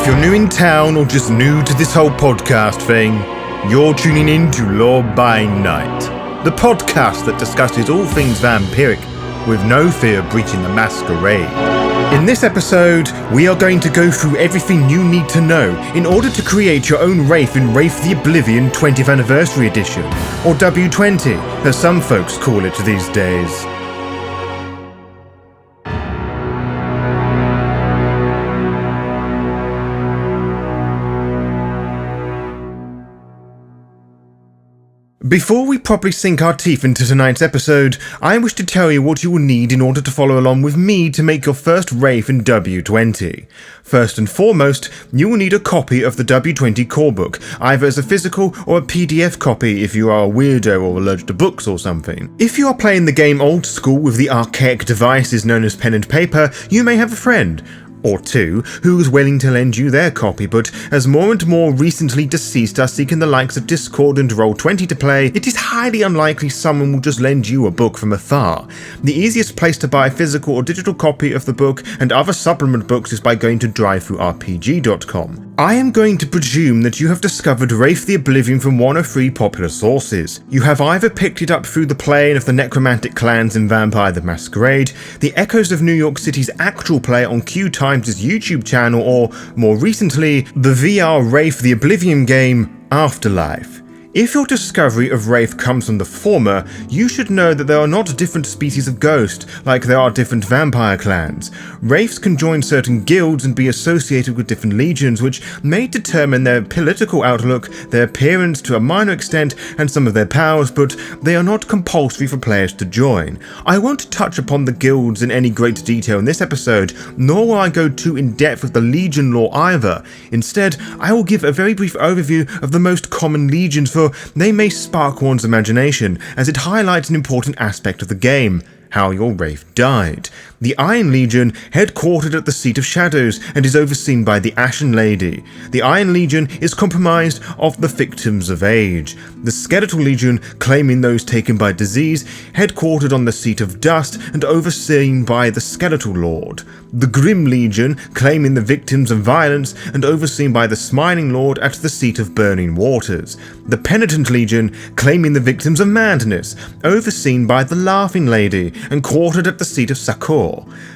If you're new in town or just new to this whole podcast thing, you're tuning in to Law by Night, the podcast that discusses all things vampiric with no fear of breaching the Masquerade. In this episode, we are going to go through everything you need to know in order to create your own Wraith in Wraith the Oblivion 20th Anniversary Edition, or W20, as some folks call it these days. Before we properly sink our teeth into tonight's episode, I wish to tell you what you will need in order to follow along with me to make your first Wraith in W20. First and foremost, you will need a copy of the W20 core book, either as a physical or a PDF copy if you are a weirdo or allergic to books or something. If you are playing the game old school with the archaic devices known as pen and paper, you may have a friend or two, who is willing to lend you their copy, but as more and more recently deceased are seeking the likes of Discord and Roll20 to play, it is highly unlikely someone will just lend you a book from afar. The easiest place to buy a physical or digital copy of the book and other supplement books is by going to drivethrurpg.com. I am going to presume that you have discovered Wraith the Oblivion from one of three popular sources. You have either picked it up through the playing of the necromantic clans in Vampire the Masquerade, the echoes of New York City's actual play on Q Times' YouTube channel, or, more recently, the VR Wraith the Oblivion game, Afterlife. If your discovery of Wraith comes from the former, you should know that there are not different species of ghost, like there are different vampire clans. Wraiths can join certain guilds and be associated with different legions, which may determine their political outlook, their appearance to a minor extent, and some of their powers, but they are not compulsory for players to join. I won't touch upon the guilds in any great detail in this episode, nor will I go too in-depth with the legion lore either. Instead, I will give a very brief overview of the most common legions, for they may spark one's imagination, as it highlights an important aspect of the game: how your Wraith died. The Iron Legion, headquartered at the Seat of Shadows and is overseen by the Ashen Lady. The Iron Legion is comprised of the Victims of Age. The Skeletal Legion, claiming those taken by disease, headquartered on the Seat of Dust and overseen by the Skeletal Lord. The Grim Legion, claiming the victims of violence and overseen by the Smiling Lord at the Seat of Burning Waters. The Penitent Legion, claiming the victims of madness, overseen by the Laughing Lady and quartered at the Seat of Sakor.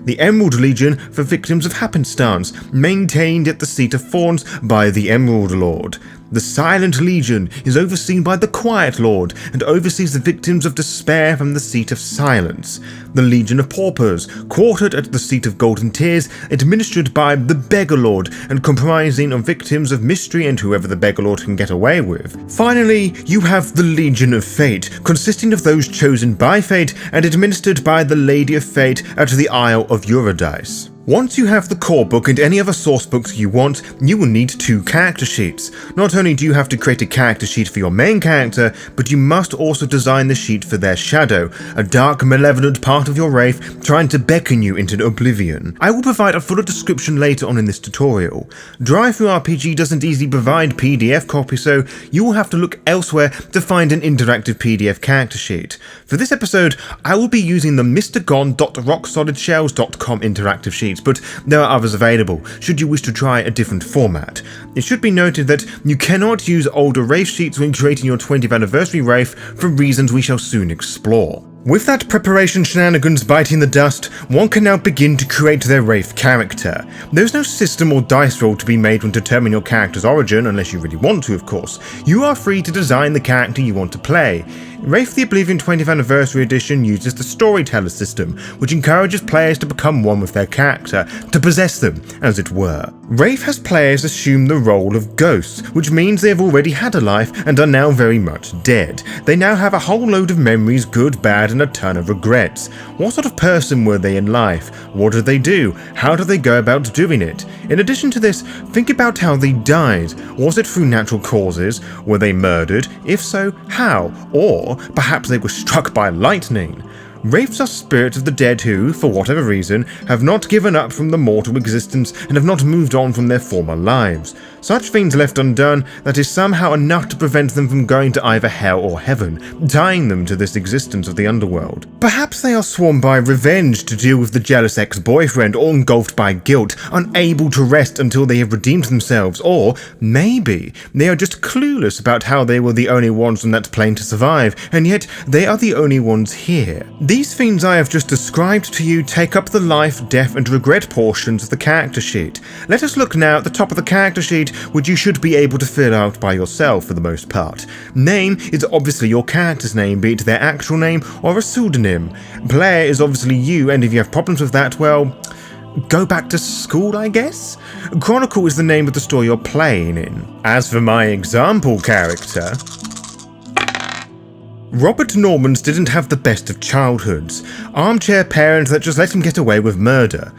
The Emerald Legion, for victims of happenstance, maintained at the Seat of Thorns by the Emerald Lord. The Silent Legion is overseen by the Quiet Lord and oversees the victims of despair from the Seat of Silence. The Legion of Paupers, quartered at the Seat of Golden Tears, administered by the Beggar Lord and comprising of victims of mystery and whoever the Beggar Lord can get away with. Finally, you have the Legion of Fate, consisting of those chosen by Fate and administered by the Lady of Fate at the Isle of Eurydice. Once you have the core book and any other source books you want, you will need 2 character sheets. Not only do you have to create a character sheet for your main character, but you must also design the sheet for their shadow, a dark, malevolent part of your Wraith trying to beckon you into oblivion. I will provide a fuller description later on in this tutorial. DriveThruRPG doesn't easily provide PDF copies, so you will have to look elsewhere to find an interactive PDF character sheet. For this episode, I will be using the MrGon.RockSolidShells.com interactive sheets, but there are others available, should you wish to try a different format. It should be noted that you cannot use older Wraith sheets when creating your 20th anniversary Wraith for reasons we shall soon explore. With that preparation shenanigans biting the dust, one can now begin to create their Wraith character. There's no system or dice roll to be made when determining your character's origin, unless you really want to, of course. You are free to design the character you want to play. Wraith the Oblivion 20th Anniversary Edition uses the Storyteller system, which encourages players to become one with their character, to possess them, as it were. Wraith has players assume the role of ghosts, which means they have already had a life and are now very much dead. They now have a whole load of memories, good, bad, and a ton of regrets. What sort of person were they in life? What did they do? How did they go about doing it? In addition to this, think about how they died. Was it through natural causes? Were they murdered? If so, how? Or perhaps they were struck by lightning. Wraiths are spirits of the dead who, for whatever reason, have not given up from the mortal existence and have not moved on from their former lives. Such things left undone, that is somehow enough to prevent them from going to either hell or heaven, tying them to this existence of the underworld. Perhaps they are swarmed by revenge to deal with the jealous ex-boyfriend, or engulfed by guilt, unable to rest until they have redeemed themselves, or maybe they are just clueless about how they were the only ones on that plane to survive, and yet they are the only ones here. These themes I have just described to you take up the life, death and regret portions of the character sheet. Let us look now at the top of the character sheet, which you should be able to fill out by yourself for the most part. Name is obviously your character's name, be it their actual name or a pseudonym. Player is obviously you, and if you have problems with that, well, go back to school, I guess? Chronicle is the name of the story you're playing in. As for my example character, Robert Normans didn't have the best of childhoods. Armchair parent that just let him get away with murder.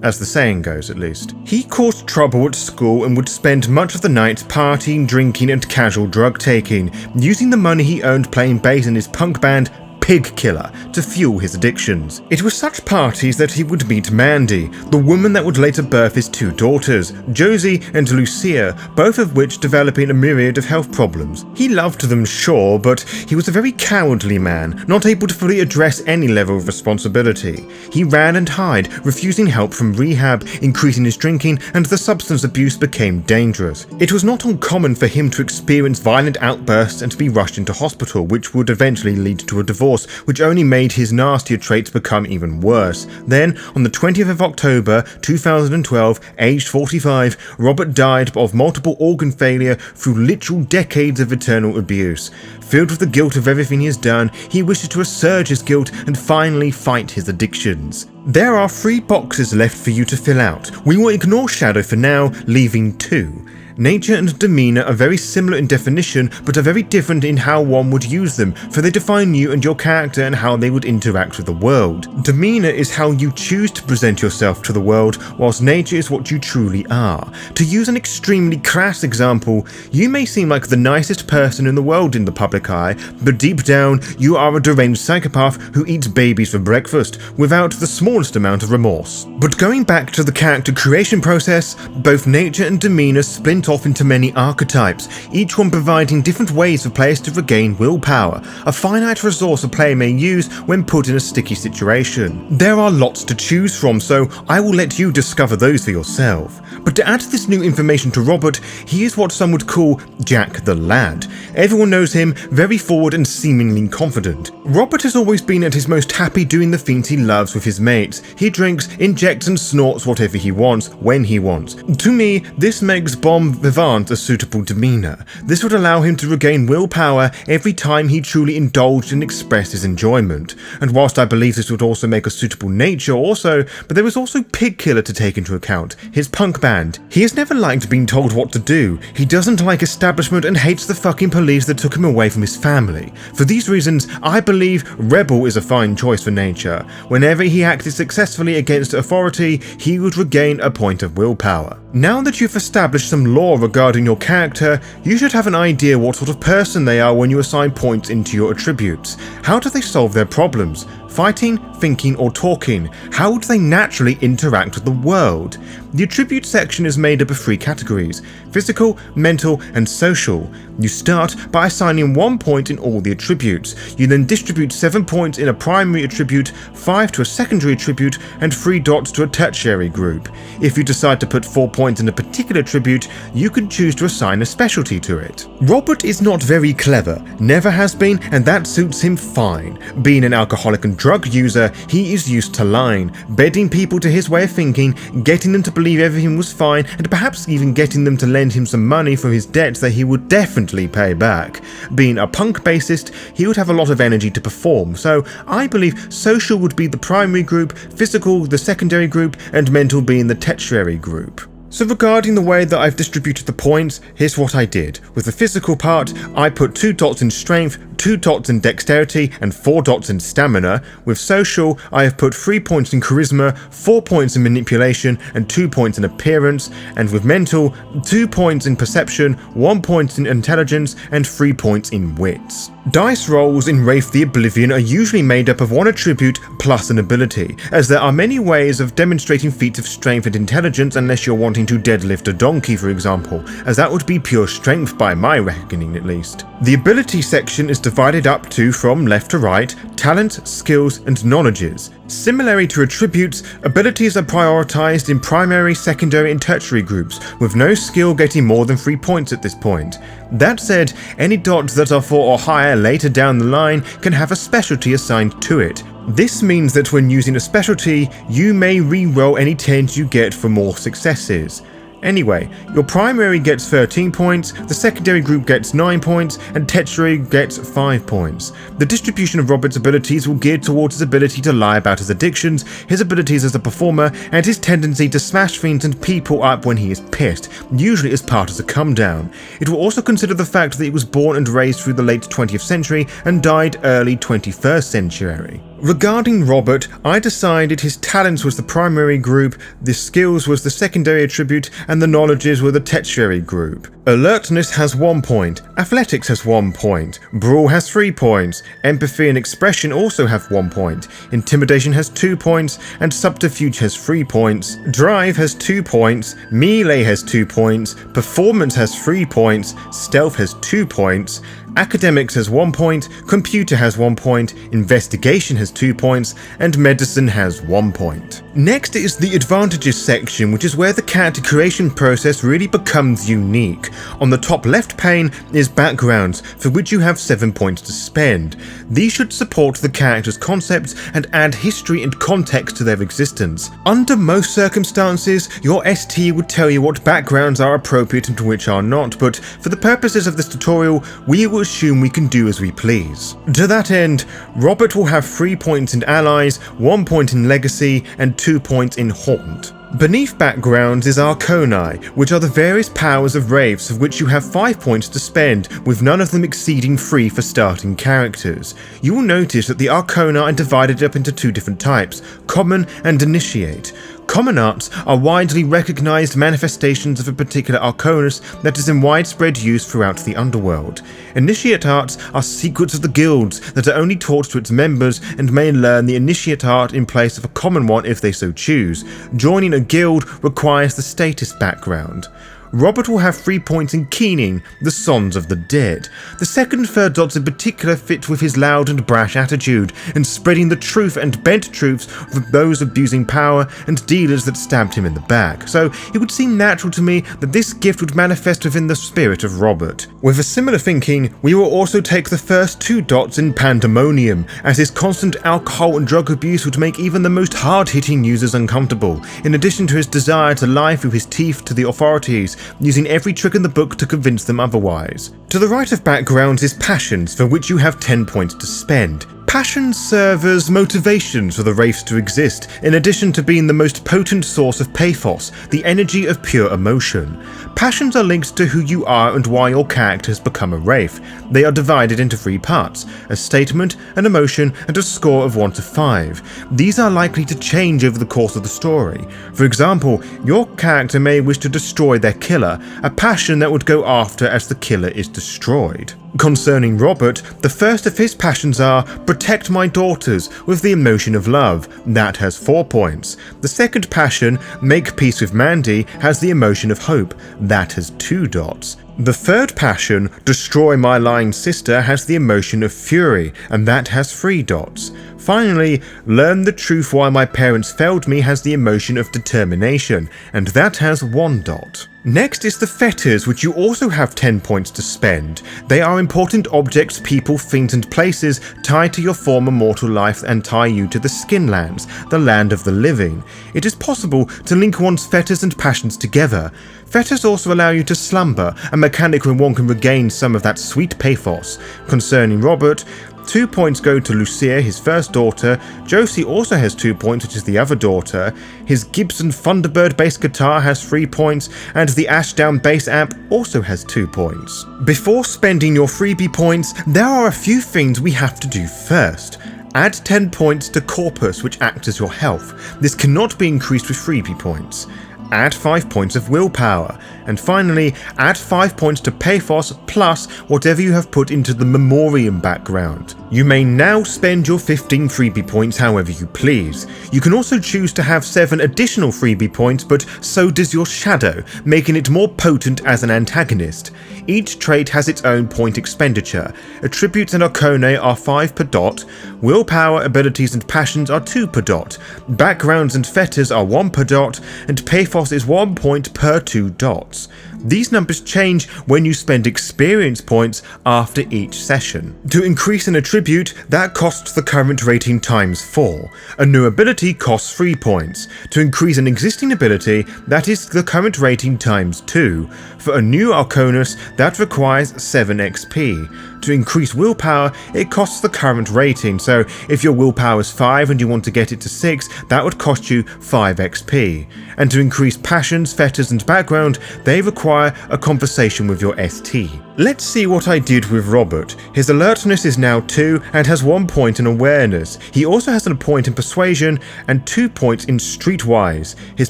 As the saying goes, at least. He caused trouble at school and would spend much of the night partying, drinking and casual drug taking, using the money he earned playing bass in his punk band Pig Killer to fuel his addictions. It was such parties that he would meet Mandy, the woman that would later birth his two daughters, Josie and Lucia, both of which developing a myriad of health problems. He loved them, sure, but he was a very cowardly man, not able to fully address any level of responsibility. He ran and hid, refusing help from rehab, increasing his drinking, and the substance abuse became dangerous. It was not uncommon for him to experience violent outbursts and to be rushed into hospital, which would eventually lead to a divorce, which only made his nastier traits become even worse. Then, on the 20th of October 2012, aged 45, Robert died of multiple organ failure through literal decades of eternal abuse. Filled with the guilt of everything he has done, he wishes to assert his guilt and finally fight his addictions. There are 3 boxes left for you to fill out. We will ignore Shadow for now, leaving 2. Nature and demeanor are very similar in definition, but are very different in how one would use them, for they define you and your character and how they would interact with the world. Demeanor is how you choose to present yourself to the world, whilst nature is what you truly are. To use an extremely crass example, you may seem like the nicest person in the world in the public eye, but deep down, you are a deranged psychopath who eats babies for breakfast, without the smallest amount of remorse. But going back to the character creation process, both nature and demeanor splint off into many archetypes, each one providing different ways for players to regain willpower, a finite resource a player may use when put in a sticky situation. There are lots to choose from, so I will let you discover those for yourself. But to add this new information to Robert, he is what some would call Jack the Lad. Everyone knows him, very forward and seemingly confident. Robert has always been at his most happy doing the things he loves with his mates. He drinks, injects and snorts whatever he wants, when he wants. To me, this makes Bon Vivant a suitable demeanor. This would allow him to regain willpower every time he truly indulged and expressed his enjoyment. And whilst I believe this would also make a suitable nature also, but there is also Pig Killer to take into account, his punk band. He has never liked being told what to do. He doesn't like establishment and hates the fucking police that took him away from his family. For these reasons, I believe Rebel is a fine choice for nature. Whenever he acted successfully against authority, he would regain a point of willpower. Now that you've established some lore regarding your character, you should have an idea what sort of person they are when you assign points into your attributes. How do they solve their problems? Fighting, thinking, or talking? How would they naturally interact with the world? The attribute section is made up of 3 categories: physical, mental, and social. You start by assigning 1 point in all the attributes. You then distribute 7 points in a primary attribute, 5 to a secondary attribute, and 3 dots to a tertiary group. If you decide to put 4 points in a particular attribute, you can choose to assign a specialty to it. Robert is not very clever, never has been, and that suits him fine. Being an alcoholic and drug user, he is used to lying, bedding people to his way of thinking, getting them to believe everything was fine, and perhaps even getting them to lend him some money for his debts that he would definitely pay back. Being a punk bassist, he would have a lot of energy to perform, so I believe social would be the primary group, physical the secondary group, and mental being the tertiary group. So regarding the way that I've distributed the points, here's what I did. With the physical part, I put 2 dots in strength, 2 dots in dexterity and 4 dots in stamina. With social, I have put 3 points in charisma, 4 points in manipulation, and 2 points in appearance, and with mental, 2 points in perception, 1 point in intelligence, and 3 points in wits. Dice rolls in Wraith the Oblivion are usually made up of one attribute plus an ability, as there are many ways of demonstrating feats of strength and intelligence unless you're wanting to deadlift a donkey, for example, as that would be pure strength by my reckoning at least. The ability section is divided up to, from left to right, talents, skills, and knowledges. Similarly to attributes, abilities are prioritized in primary, secondary, and tertiary groups, with no skill getting more than 3 points at this point. That said, any dots that are 4 or higher later down the line can have a specialty assigned to it. This means that when using a specialty, you may re-roll any 10s you get for more successes. Anyway, your primary gets 13 points, the secondary group gets 9 points, and tertiary gets 5 points. The distribution of Robert's abilities will gear towards his ability to lie about his addictions, his abilities as a performer, and his tendency to smash things and people up when he is pissed, usually as part of a come down. It will also consider the fact that he was born and raised through the late 20th century and died early 21st century. Regarding Robert, I decided his talents was the primary group, the skills was the secondary attribute, and the knowledges were the tertiary group. Alertness has 1 point, athletics has 1 point, brawl has 3 points, empathy and expression also have 1 point, intimidation has 2 points, and subterfuge has 3 points, drive has 2 points, melee has 2 points, performance has 3 points, stealth has 2 points, academics has 1 point, computer has 1 point, investigation has 2 points, and medicine has 1 point. Next is the advantages section, which is where the character creation process really becomes unique. On the top left pane is backgrounds, for which you have 7 points to spend. These should support the character's concepts and add history and context to their existence. Under most circumstances, your ST would tell you what backgrounds are appropriate and which are not, but for the purposes of this tutorial, we will assume we can do as we please. To that end, Robert will have 3 points in allies, 1 point in legacy, and 2 points in haunt. Beneath backgrounds is Arcani, which are the various powers of Wraiths of which you have 5 points to spend, with none of them exceeding 3 for starting characters. You will notice that the Arcana are divided up into 2 different types, Common and Initiate. Common arts are widely recognized manifestations of a particular arcanus that is in widespread use throughout the underworld. Initiate arts are secrets of the guilds that are only taught to its members and may learn the initiate art in place of a common one if they so choose. Joining a guild requires the status background. Robert will have 3 points in Keening, the Sons of the Dead. The second and third dots in particular fit with his loud and brash attitude, and spreading the truth and bent truths of those abusing power and dealers that stabbed him in the back, so it would seem natural to me that this gift would manifest within the spirit of Robert. With a similar thinking, we will also take the first 2 dots in Pandemonium, as his constant alcohol and drug abuse would make even the most hard-hitting users uncomfortable, in addition to his desire to lie through his teeth to the authorities, using every trick in the book to convince them otherwise. To the right of backgrounds is Passions, for which you have 10 points to spend. Passions serve as motivations for the Wraiths to exist, in addition to being the most potent source of pathos, the energy of pure emotion. Passions are linked to who you are and why your character has become a Wraith. They are divided into 3 parts, a statement, an emotion, and a score of 1 to 5. These are likely to change over the course of the story. For example, your character may wish to destroy their killer, a passion that would go after as the killer is destroyed. Concerning Robert, the first of his passions are protect my daughters with the emotion of love, that has 4 points. The second passion, make peace with Mandy, has the emotion of hope, that has 2 dots. The third passion, destroy my lying sister, has the emotion of fury, and that has 3 dots. Finally, learn the truth why my parents failed me has the emotion of determination, and that has 1 dot. Next is the fetters, which you also have 10 points to spend. They are important objects, people, things and places tied to your former mortal life and tie you to the Skinlands, the land of the living. It is possible to link one's fetters and passions together. Fetters also allow you to slumber, a mechanic when one can regain some of that sweet pathos. Concerning Robert, 2 points go to Lucia, his first daughter. Josie also has 2 points, which is the other daughter. His Gibson Thunderbird bass guitar has 3 points, and the Ashdown bass amp also has 2 points. Before spending your freebie points, there are a few things we have to do first. Add 10 points to Corpus, which acts as your health. This cannot be increased with freebie points. Add 5 points of willpower, and finally add 5 points to Paphos plus whatever you have put into the Memoriam background. You may now spend your 15 freebie points however you please. You can also choose to have 7 additional freebie points, but so does your shadow, making it more potent as an antagonist. Each trait has its own point expenditure. Attributes and Arcanae are 5 per dot, willpower, abilities and passions are 2 per dot, backgrounds and fetters are 1 per dot, and Paphos is 1 point per 2 dots. These numbers change when you spend experience points after each session. To increase an attribute, that costs the current rating times 4. A new ability costs 3 points. To increase an existing ability, that is the current rating times 2. For a new Arcanus, that requires 7 XP. To increase willpower, it costs the current rating, so if your willpower is 5 and you want to get it to 6, that would cost you 5 XP. And to increase passions, fetters and background, they require a conversation with your ST. Let's see what I did with Robert. His alertness is now 2 and has 1 point in awareness. He also has a point in persuasion and 2 points in streetwise. His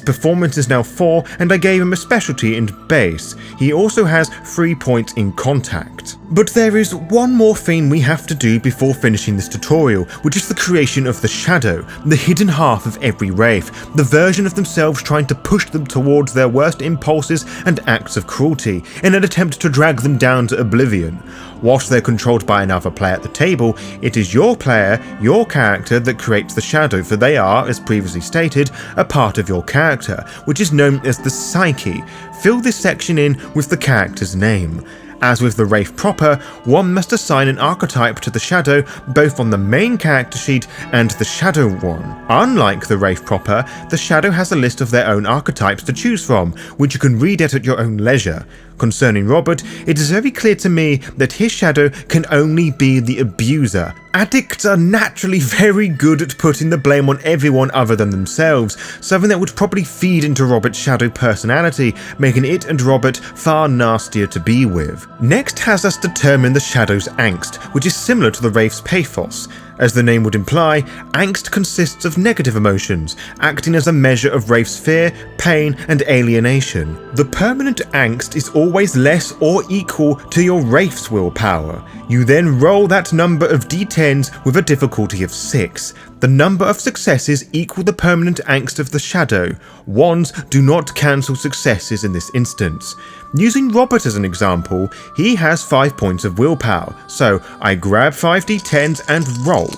performance is now 4 and I gave him a specialty in bass. He also has 3 points in contact. But there is one more thing we have to do before finishing this tutorial, which is the creation of the shadow, the hidden half of every Wraith, the version of themselves trying to push them towards their worst impulses and acts of cruelty in an attempt to drag them down to oblivion. Whilst they're controlled by another player at the table, it is your player, your character, that creates the shadow, for they are, as previously stated, a part of your character, which is known as the psyche. Fill this section in with the character's name. As with the Wraith proper, one must assign an archetype to the shadow both on the main character sheet and the shadow one. Unlike the Wraith proper, the shadow has a list of their own archetypes to choose from, which you can read at your own leisure. Concerning Robert, it is very clear to me that his shadow can only be the abuser. Addicts are naturally very good at putting the blame on everyone other than themselves, something that would probably feed into Robert's shadow personality, making it and Robert far nastier to be with. Next has us determine the shadow's angst, which is similar to the Wraith's pathos. As the name would imply, angst consists of negative emotions, acting as a measure of Wraith's fear, pain, and alienation. The permanent angst is always less or equal to your Wraith's willpower. You then roll that number of d10s with a difficulty of 6. The number of successes equal the permanent angst of the shadow. Wands do not cancel successes in this instance. Using Robert as an example, he has 5 points of willpower, so I grab 5 d10s and roll.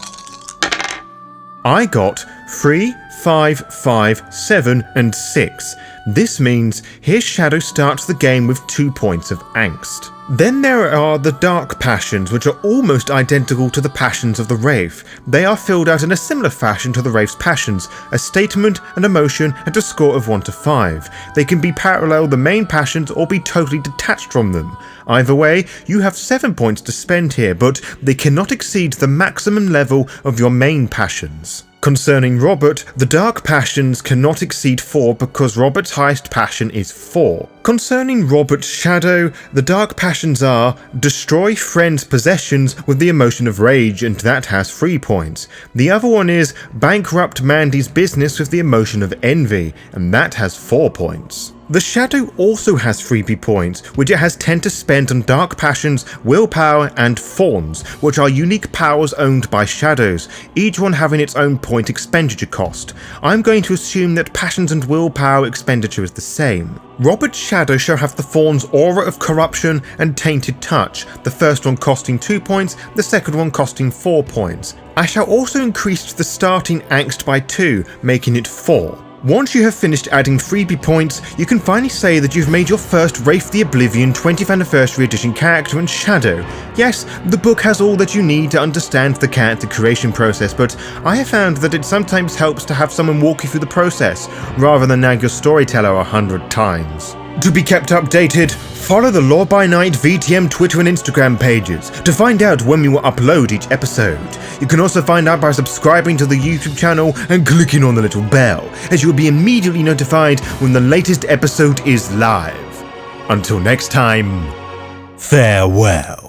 I got 3, 5, 5, 7 and 6. This means his shadow starts the game with 2 points of angst. Then there are the dark passions, which are almost identical to the passions of the Wraith. They are filled out in a similar fashion to the Wraith's passions, a statement, an emotion, and a score of 1 to 5. They can be parallel the main passions or be totally detached from them. Either way, you have 7 points to spend here, but they cannot exceed the maximum level of your main passions. Concerning Robert, the dark passions cannot exceed 4 because Robert's highest passion is 4. Concerning Robert's shadow, the dark passions are destroy friends' possessions with the emotion of rage, and that has 3 points. The other one is bankrupt Mandy's business with the emotion of envy, and that has 4 points. The shadow also has freebie points, which it has 10 to spend on dark passions, willpower, and fawns, which are unique powers owned by shadows, each one having its own point expenditure cost. I'm going to assume that passions and willpower expenditure is the same. Robert's shadow shall have the fawn's aura of corruption and tainted touch, the first one costing 2 points, the second one costing 4 points. I shall also increase the starting angst by 2, making it 4. Once you have finished adding freebie points, you can finally say that you've made your first Wraith the Oblivion 20th Anniversary Edition character and shadow. Yes, the book has all that you need to understand the character creation process, but I have found that it sometimes helps to have someone walk you through the process, rather than nag your storyteller 100 times. To be kept updated, follow the Lore by Night VTM Twitter and Instagram pages to find out when we will upload each episode. You can also find out by subscribing to the YouTube channel and clicking on the little bell, as you will be immediately notified when the latest episode is live. Until next time, farewell.